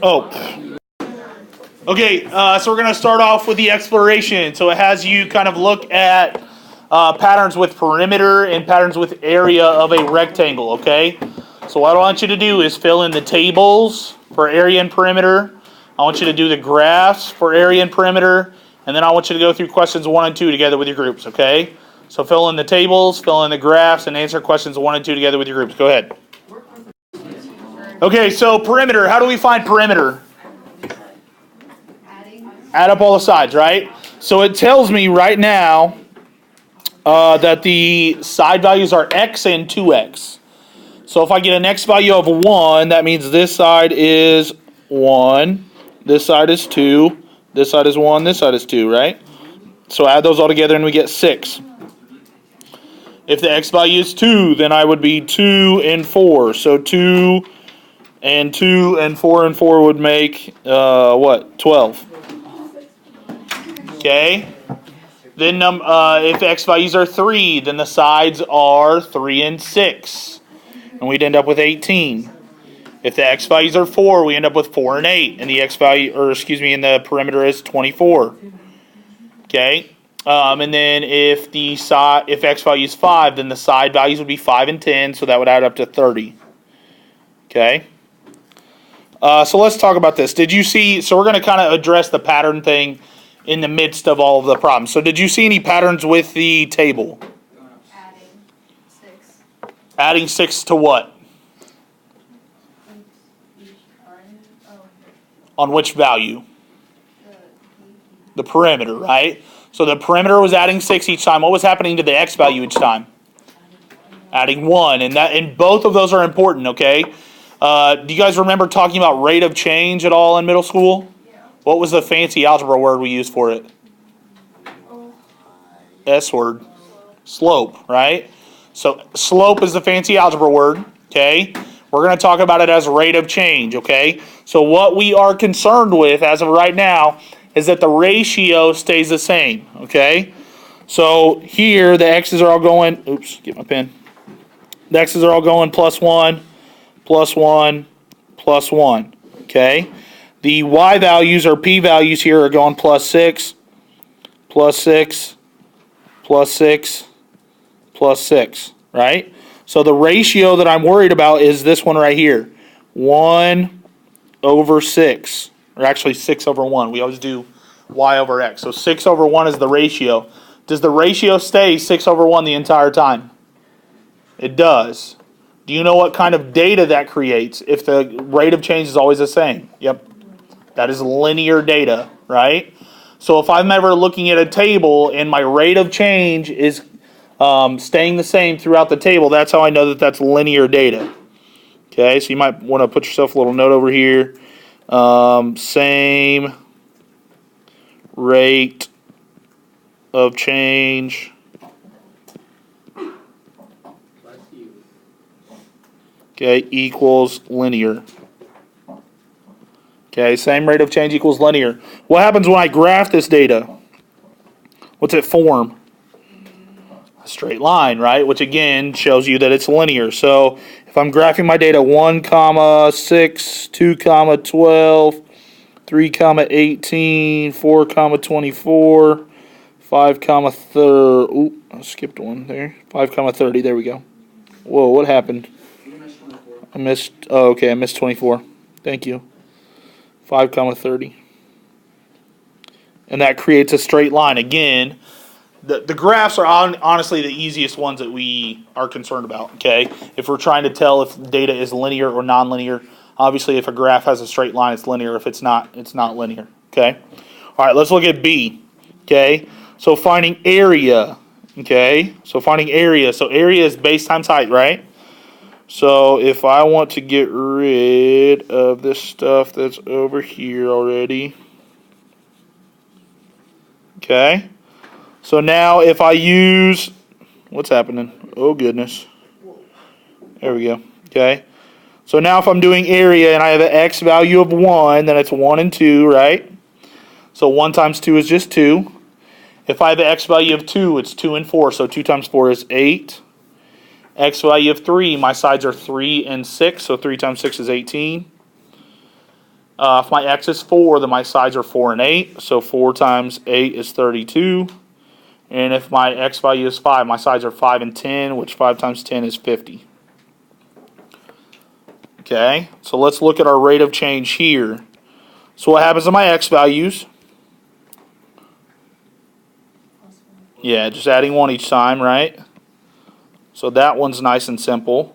Oh. Okay, so we're going to start off with the exploration. So it has you kind of look at patterns with perimeter and patterns with area of a rectangle, okay? So what I want you to do is fill in the tables for area and perimeter. I want you to do the graphs for area and perimeter. And then I want you to go through questions 1 and 2 together with your groups, okay? So fill in the tables, fill in the graphs, and answer questions 1 and 2 together with your groups. Go ahead. Okay, so perimeter. How do we find perimeter? Add up all the sides, right? So it tells me right now that the side values are x and 2x. So if I get an x value of 1, that means this side is 1, this side is 2, this side is 1, this side is 2, right? So add those all together and we get 6. If the x value is 2, then I would be 2 and 4. So 2 and 2 and 4 and 4 would make, what? 12. Okay. Then if x values are 3, then the sides are 3 and 6. And we'd end up with 18. If the x values are 4, we end up with 4 and 8. And the x value, and the perimeter is 24. Okay. And then if x value is 5, then the side values would be 5 and 10, so that would add up to 30. Okay. So let's talk about this. Did you see? So we're going to kind of address the pattern thing in the midst of all of the problems. So did you see any patterns with the table? Adding 6. Adding 6 to what? On which value? The perimeter, right? So the perimeter was adding 6 each time. What was happening to the x value each time? Adding 1. And both of those are important, okay? Do you guys remember talking about rate of change at all in middle school? What was the fancy algebra word we used for it? S word. Slope, right? So slope is the fancy algebra word, okay? We're going to talk about it as rate of change, okay? So what we are concerned with as of right now is that the ratio stays the same, okay? So here the x's are all going, oops, get my pen. The x's are all going plus 1, plus 1, plus 1, okay? The y values or p values here are going plus 6, plus 6, plus 6, plus 6, right? So the ratio that I'm worried about is this one right here, 1 over 6, or actually 6 over 1. We always do y over x. So 6 over 1 is the ratio. Does the ratio stay 6 over 1 the entire time? It does. Do you know what kind of data that creates if the rate of change is always the same? Yep. That is linear data, right? So if I'm ever looking at a table and my rate of change is staying the same throughout the table, that's how I know that that's linear data. Okay, so you might want to put yourself a little note over here. Same rate of change equals linear. Okay, same rate of change equals linear. What happens when I graph this data? What's it form? A straight line, right? Which again shows you that it's linear. So if I'm graphing my data 1, 6, 2, 12, 3, 18, 4, 24, 5, 30. Ooh, I skipped one there. 5, 30. There we go. Whoa, what happened? I missed. Oh, okay, I missed 24. Thank you. 5, 30. And that creates a straight line. Again, the graphs are honestly the easiest ones that we are concerned about, okay? If we're trying to tell if data is linear or nonlinear, obviously if a graph has a straight line, it's linear. If it's not linear, okay? All right, let's look at B, okay? So finding area, okay? So finding area. So area is base times height, right? So if I want to get rid of this stuff that's over here already, okay? So now if I use, what's happening? Oh goodness. There we go, okay? So now if I'm doing area and I have an x value of 1, then it's 1 and 2, right? So 1 times 2 is just 2. If I have an x value of 2, it's 2 and 4, so 2 times 4 is 8. X value of 3, my sides are 3 and 6, so 3 times 6 is 18. If my x is 4, then my sides are 4 and 8. So 4 times 8 is 32. And if my x value is 5, my sides are 5 and 10, which 5 times 10 is 50. Okay, so let's look at our rate of change here. So what happens to my x values? Yeah, just adding 1 each time, right? So that one's nice and simple.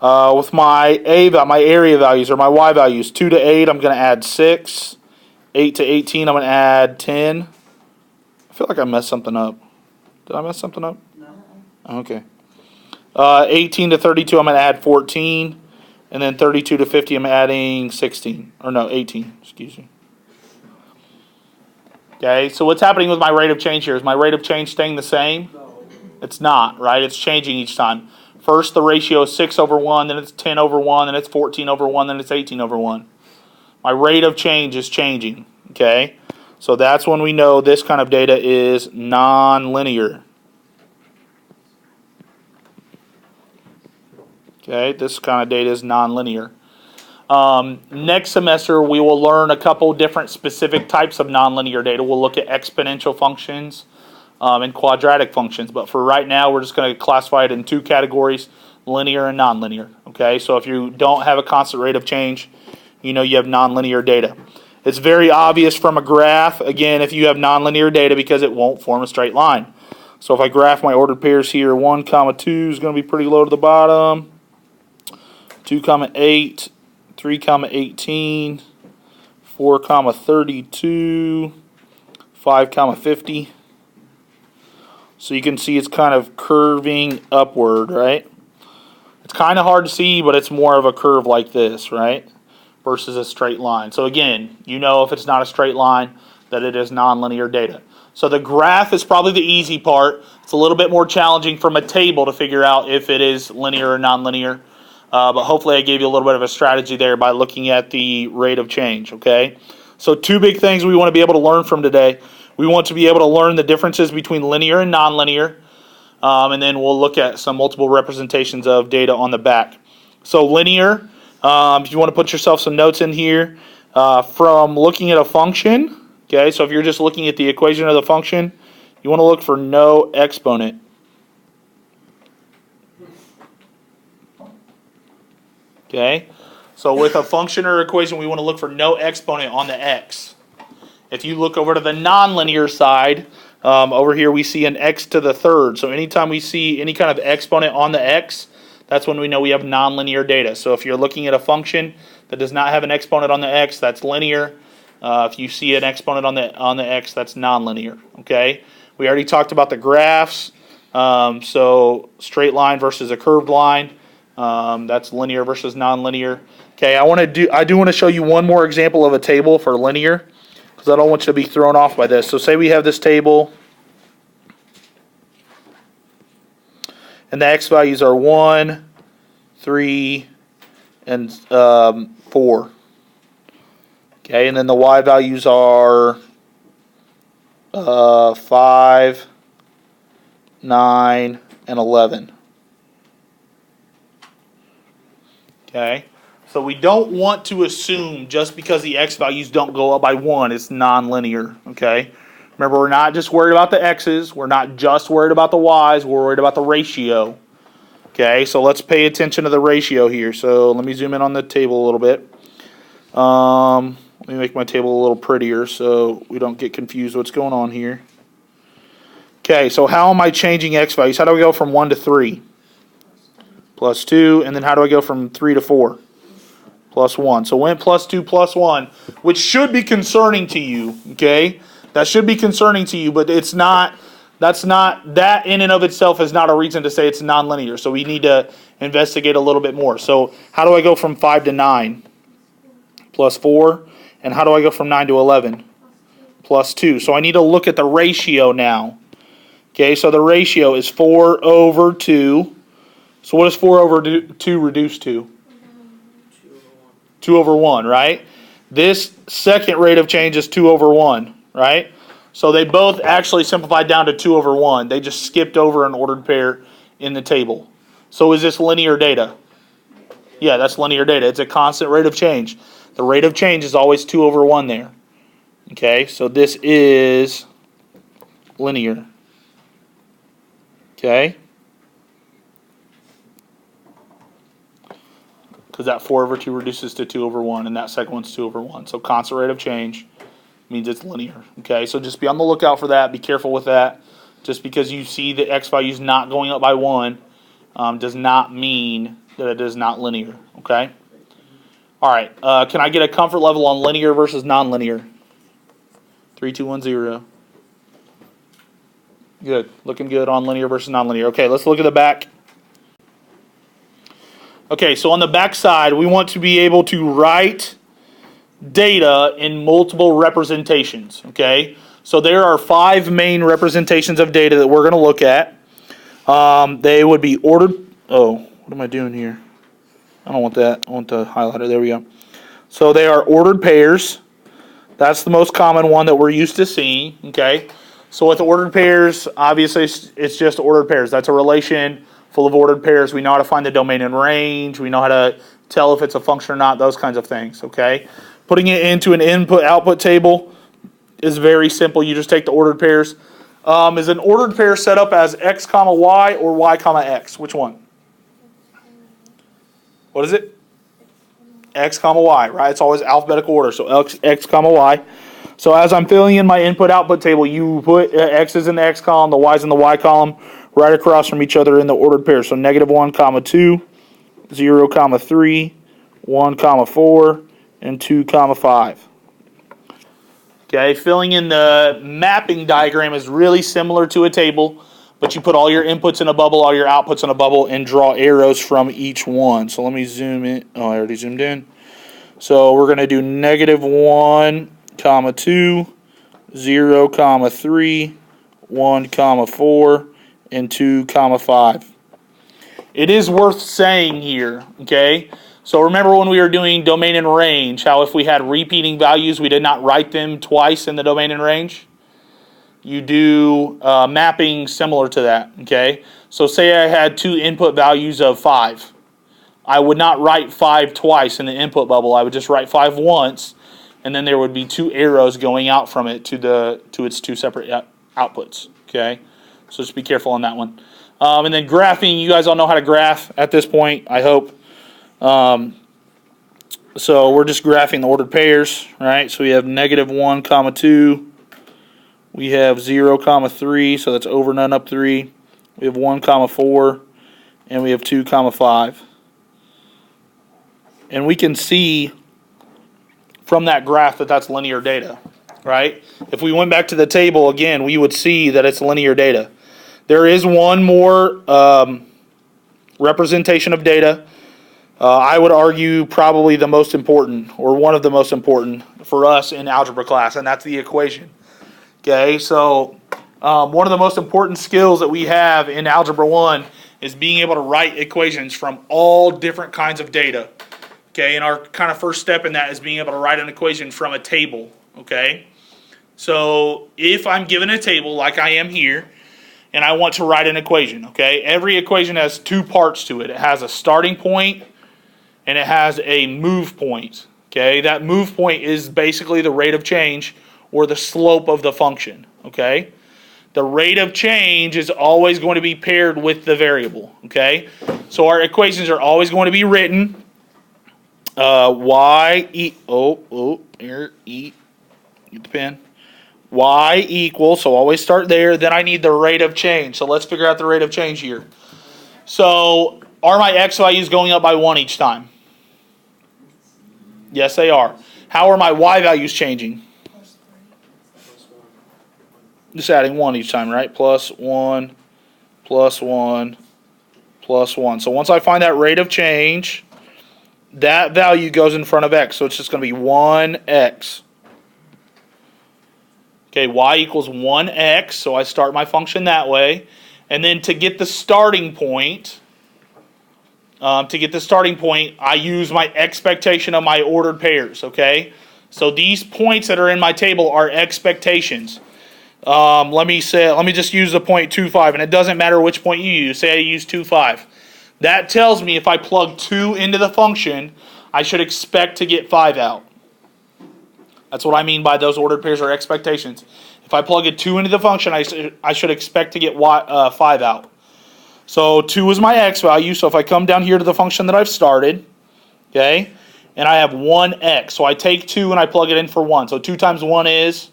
With my area values, or my y values, 2 to 8, I'm going to add 6. 8 to 18, I'm going to add 10. I feel like I messed something up. Did I mess something up? No. Okay. 18 to 32, I'm going to add 14. And then 32 to 50, I'm adding 16. Or no, 18. Excuse me. Okay, so what's happening with my rate of change here? Is my rate of change staying the same? No. It's not, right? It's changing each time. First, the ratio is 6 over 1, then it's 10 over 1, then it's 14 over 1, then it's 18 over 1. My rate of change is changing, okay? So that's when we know this kind of data is nonlinear. Okay, this kind of data is nonlinear. Next semester, we will learn a couple different specific types of nonlinear data. We'll look at exponential functions and quadratic functions. But for right now, we're just going to classify it in 2 categories, linear and nonlinear. Okay, so if you don't have a constant rate of change, you know you have nonlinear data. It's very obvious from a graph, again, if you have nonlinear data because it won't form a straight line. So if I graph my ordered pairs here, 1, 2 is going to be pretty low to the bottom. 2, 8, 3, 18, 4, 32, 5, 50. So you can see it's kind of curving upward, right? It's kind of hard to see, but it's more of a curve like this, right? Versus a straight line. So again, you know if it's not a straight line, that it is nonlinear data. So the graph is probably the easy part. It's a little bit more challenging from a table to figure out if it is linear or nonlinear. But hopefully I gave you a little bit of a strategy there by looking at the rate of change, okay? So 2 big things we want to be able to learn from today. We want to be able to learn the differences between linear and nonlinear. And then we'll look at some multiple representations of data on the back. So linear, if you want to put yourself some notes in here, from looking at a function, okay? So if you're just looking at the equation of the function, you want to look for no exponent. Okay, so with a function or equation, we want to look for no exponent on the x. If you look over to the nonlinear side, over here we see an x to the third. So anytime we see any kind of exponent on the x, that's when we know we have nonlinear data. So if you're looking at a function that does not have an exponent on the x, that's linear. If you see an exponent on the x, that's nonlinear. Okay, we already talked about the graphs. So straight line versus a curved line. That's linear versus nonlinear. Okay, I do want to show you one more example of a table for linear, because I don't want you to be thrown off by this. So say we have this table, and the x values are 1, 3, and 4. Okay, and then the y values are 5, 9, and 11. Okay, so we don't want to assume just because the x values don't go up by 1, it's nonlinear. Okay, remember, we're not just worried about the x's, we're not just worried about the y's, we're worried about the ratio. Okay, so let's pay attention to the ratio here. So let me zoom in on the table a little bit. Let me make my table a little prettier so we don't get confused what's going on here. Okay, so how am I changing x values? How do we go from 1 to 3? Plus 2, and then how do I go from 3 to 4? Plus 1. So went plus 2, plus 1, which should be concerning to you, okay? That should be concerning to you, but it's not, that in and of itself is not a reason to say it's nonlinear. So we need to investigate a little bit more. So how do I go from 5 to 9? Plus 4. And how do I go from 9 to 11? Plus 2. So I need to look at the ratio now. Okay, so the ratio is 4 over 2. So what does 4 over 2 reduce to? 2 over 1, right? This second rate of change is 2 over 1, right? So they both actually simplified down to 2 over 1. They just skipped over an ordered pair in the table. So is this linear data? Yeah, that's linear data. It's a constant rate of change. The rate of change is always 2 over 1 there. Okay, so this is linear. Okay? Because that 4 over 2 reduces to 2 over 1, and that second one's 2 over 1. So constant rate of change means it's linear. Okay, so just be on the lookout for that. Be careful with that. Just because you see the x values not going up by 1 does not mean that it is not linear. Okay? All right, can I get a comfort level on linear versus nonlinear? 3, 2, 1, 0. Good. Looking good on linear versus nonlinear. Okay, let's look at the back. Okay, so on the back side, we want to be able to write data in multiple representations. Okay, so there are 5 main representations of data that we're going to look at. They would be ordered. Oh, what am I doing here? I don't want that. I want the highlighter. There we go. So they are ordered pairs. That's the most common one that we're used to seeing. Okay, so with ordered pairs, obviously it's just ordered pairs. That's a relation full of ordered pairs. We know how to find the domain and range. We know how to tell if it's a function or not, those kinds of things, okay? Putting it into an input-output table is very simple. You just take the ordered pairs. Is an ordered pair set up as x comma y or y comma x? Which one? What is it? X comma y, right? It's always alphabetical order, so x comma y. So as I'm filling in my input-output table, you put x's in the x column, the y's in the y column, right across from each other in the ordered pair. So -1, comma 2, 0, comma 3, 1, comma 4, and 2, comma 5. Okay, filling in the mapping diagram is really similar to a table, but you put all your inputs in a bubble, all your outputs in a bubble, and draw arrows from each one. So let me zoom in. Oh, I already zoomed in. So we're going to do -1, comma 2, 0, comma 3, 1, comma 4, and 2, comma 5. It is worth saying here, okay? So remember when we were doing domain and range, how if we had repeating values, we did not write them twice in the domain and range? You do mapping similar to that, okay? So say I had 2 input values of 5. I would not write 5 twice in the input bubble. I would just write 5 once, and then there would be 2 arrows going out from it to its 2 separate outputs, okay? So just be careful on that one. And then graphing, you guys all know how to graph at this point, I hope. So we're just graphing the ordered pairs, right? So we have -1, comma 2. We have 0, comma 3, so that's over none up 3. We have 1, comma 4, and we have 2, comma 5. And we can see from that graph that that's linear data, right? If we went back to the table again, we would see that it's linear data. There is one more representation of data. I would argue probably the most important, or one of the most important for us in algebra class, and that's the equation. Okay, so one of the most important skills that we have in Algebra 1 is being able to write equations from all different kinds of data. Okay, and our kind of first step in that is being able to write an equation from a table. Okay, so if I'm given a table like I am here, and I want to write an equation, okay, every equation has 2 parts to it. It has a starting point, and it has a move point. Okay, that move point is basically the rate of change or the slope of the function. Okay, the rate of change is always going to be paired with the variable. Okay, so our equations are always going to be written get the pen. Y equals, so always start there. Then I need the rate of change. So let's figure out the rate of change here. So are my x values going up by 1 each time? Yes, they are. How are my y values changing? Just adding 1 each time, right? Plus 1, plus 1, plus 1. So once I find that rate of change, that value goes in front of x. So it's just going to be 1x. Okay, y equals 1x, so I start my function that way. And then to get the starting point, I use my expectation of my ordered pairs, okay? So these points that are in my table are expectations. Let me just use the point 2, 5, and it doesn't matter which point you use. Say I use 2, 5. That tells me if I plug 2 into the function, I should expect to get 5 out. That's what I mean by those ordered pairs are expectations. If I plug a 2 into the function, I should expect to get 5 out. So 2 is my x value. So if I come down here to the function that I've started, okay, and I have 1x. So I take 2 and I plug it in for 1. So 2 times 1 is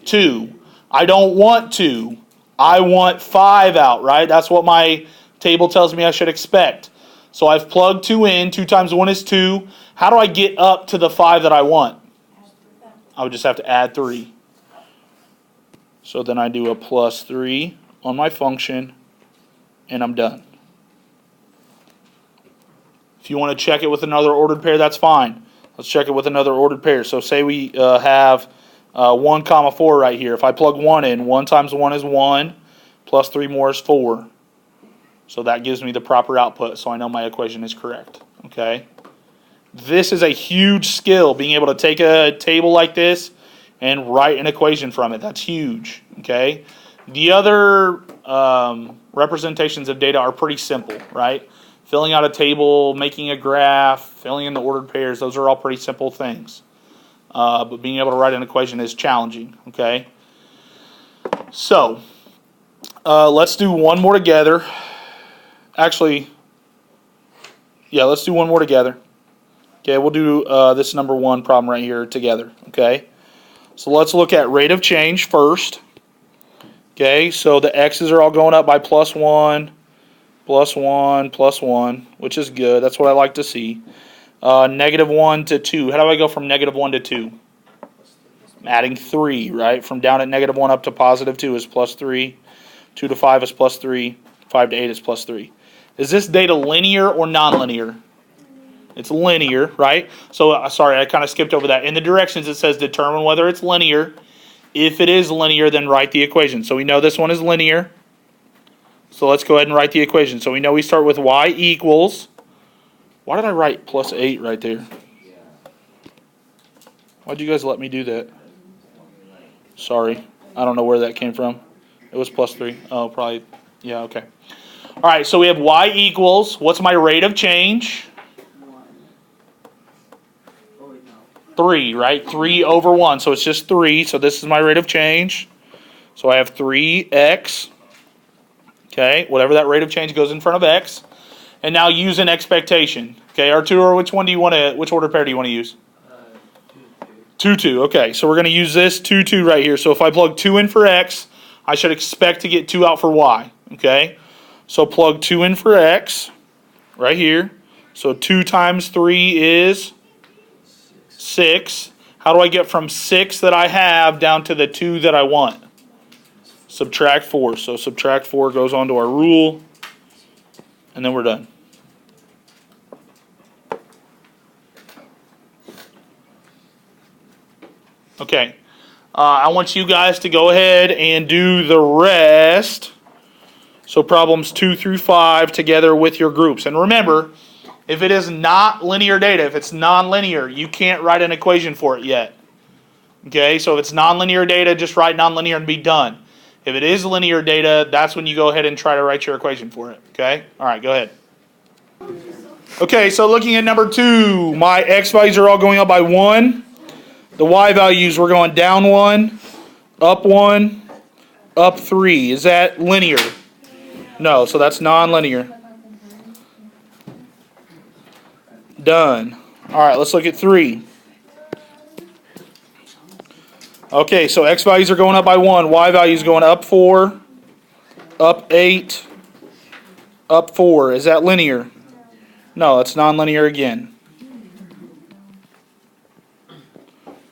2. I don't want 2. I want 5 out, right? That's what my table tells me I should expect. So I've plugged 2 in. 2 times 1 is 2. How do I get up to the 5 that I want? I would just have to add 3. So then I do a plus 3 on my function, and I'm done. If you want to check it with another ordered pair, that's fine. Let's check it with another ordered pair. So say we have 1 comma 4 right here. If I plug 1 in, 1 times 1 is 1, plus 3 more is 4. So that gives me the proper output, so I know my equation is correct. Okay. This is a huge skill, being able to take a table like this and write an equation from it. That's huge. Okay. The other representations of data are pretty simple, right? Filling out a table, making a graph, filling in the ordered pairs, those are all pretty simple things. But being able to write an equation is challenging. Okay. So let's do one more together. Actually, yeah, let's do one more together. Okay, we'll do this number 1 problem right here together. Okay, so let's look at rate of change first. Okay, so the x's are all going up by plus 1, plus 1, plus 1, which is good. That's what I like to see. Negative 1 to 2. How do I go from negative 1 to 2? I'm adding 3, right? From down at negative 1 up to positive 2 is plus 3. 2 to 5 is plus 3. 5 to 8 is plus 3. Is this data linear or nonlinear? It's linear, right? So, sorry, I kind of skipped over that. In the directions, it says determine whether it's linear. If it is linear, then write the equation. So we know this one is linear. So let's go ahead and write the equation. So we know we start with y equals. Why did I write plus 8 right there? Why'd you guys let me do that? Sorry. I don't know where that came from. It was plus 3. Oh, probably. Yeah, okay. All right, so we have y equals. What's my rate of change? 3, right? 3 over 1. So it's just 3. So this is my rate of change. So I have 3x. Okay, whatever that rate of change goes in front of x. And now use an expectation. Okay, R2, which one do you want to, which order pair do you want to use? 2, 2. Okay, so we're going to use this 2, 2 right here. So if I plug 2 in for x, I should expect to get 2 out for y. Okay, so plug 2 in for x right here. So 2 times 3 is 6. How do I get from 6 that I have down to the 2 that I want? Subtract 4. So subtract 4 goes onto our rule, and then we're done. Okay, I want you guys to go ahead and do the rest. So problems 2 through 5 together with your groups. And remember, if it is not linear data, if it's nonlinear, you can't write an equation for it yet. Okay, so if it's nonlinear data, just write nonlinear and be done. If it is linear data, that's when you go ahead and try to write your equation for it. Okay, all right, go ahead. Okay, so looking at number 2, my x values are all going up by 1. The y values were going down 1, up 3. Is that linear? No, so that's nonlinear. Done. All right, let's look at 3. Okay, so x values are going up by 1. Y values going up 4, up 8, up 4. Is that linear? No, it's nonlinear again.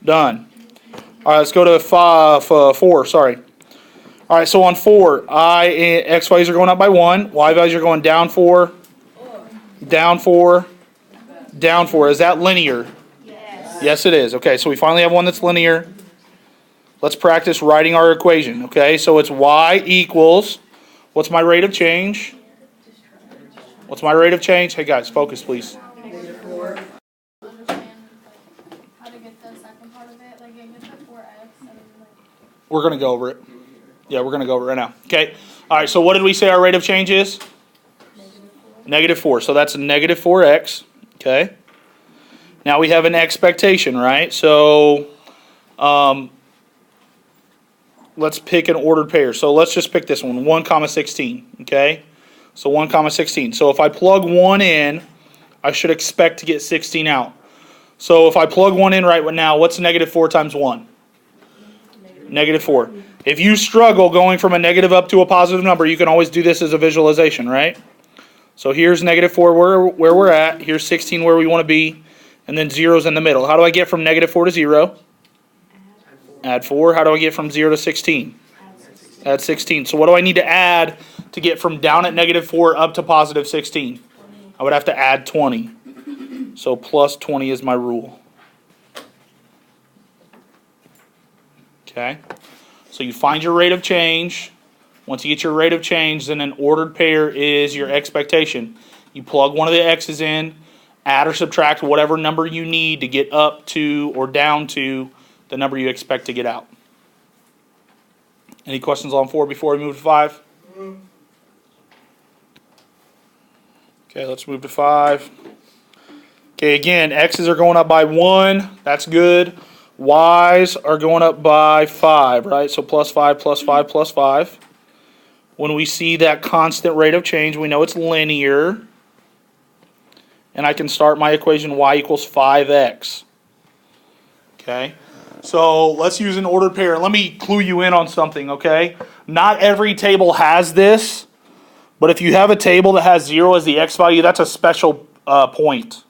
Done. All right, let's go to 4. Sorry. All right, so on 4, x values are going up by 1. Y values are going down 4, down 4, down 4. Is that linear? Yes. Yes, it is. Okay, so we finally have one that's linear. Let's practice writing our equation. Okay, so it's y equals, what's my rate of change? What's my rate of change? Hey guys, focus please. We're going to go over it. Yeah, we're going to go over it right now. Okay. All right, so what did we say our rate of change is? -4. So that's -4x. Okay. Now we have an expectation, right? So let's pick an ordered pair. So let's just pick this one, 1 comma 16, okay? So 1 comma 16. So if I plug 1 in, I should expect to get 16 out. So if I plug 1 in right now, what's negative 4 times 1? Negative 4. If you struggle going from a negative up to a positive number, you can always do this as a visualization, right? So here's negative 4 where we're at. Here's 16 where we want to be. And then 0's in the middle. How do I get from negative 4 to 0? Add 4. How do I get from 0 to 16? Add 16. So what do I need to add to get from down at negative 4 up to positive 16? I would have to add 20. So plus 20 is my rule. Okay? So you find your rate of change. Once you get your rate of change, then an ordered pair is your expectation. You plug one of the x's in, add or subtract whatever number you need to get up to or down to the number you expect to get out. Any questions on 4 before we move to 5? Okay, let's move to 5. Okay, again, x's are going up by 1. That's good. Y's are going up by 5, right? So plus 5, plus 5, plus 5. When we see that constant rate of change, we know it's linear. And I can start my equation y equals 5x. Okay? So let's use an ordered pair. Let me clue you in on something, okay? Not every table has this, but if you have a table that has 0 as the x value, that's a special point.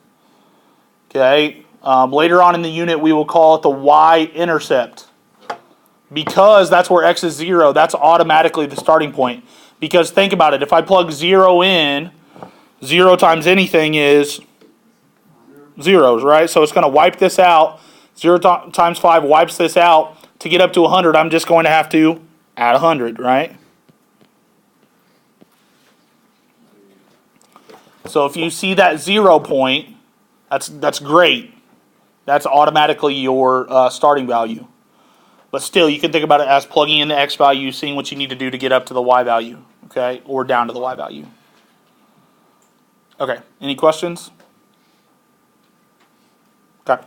Okay? Later on in the unit, we will call it the y-intercept. Because that's where x is 0, that's automatically the starting point. Because think about it, if I plug 0 in, 0 times anything is zeros, right? So it's going to wipe this out. 0 times 5 wipes this out. To get up to 100, I'm just going to have to add 100, right? So if you see that 0 point, that's great. That's automatically your starting value. But still, you can think about it as plugging in the x value, seeing what you need to do to get up to the y value, okay, or down to the y value. Okay, any questions? Okay.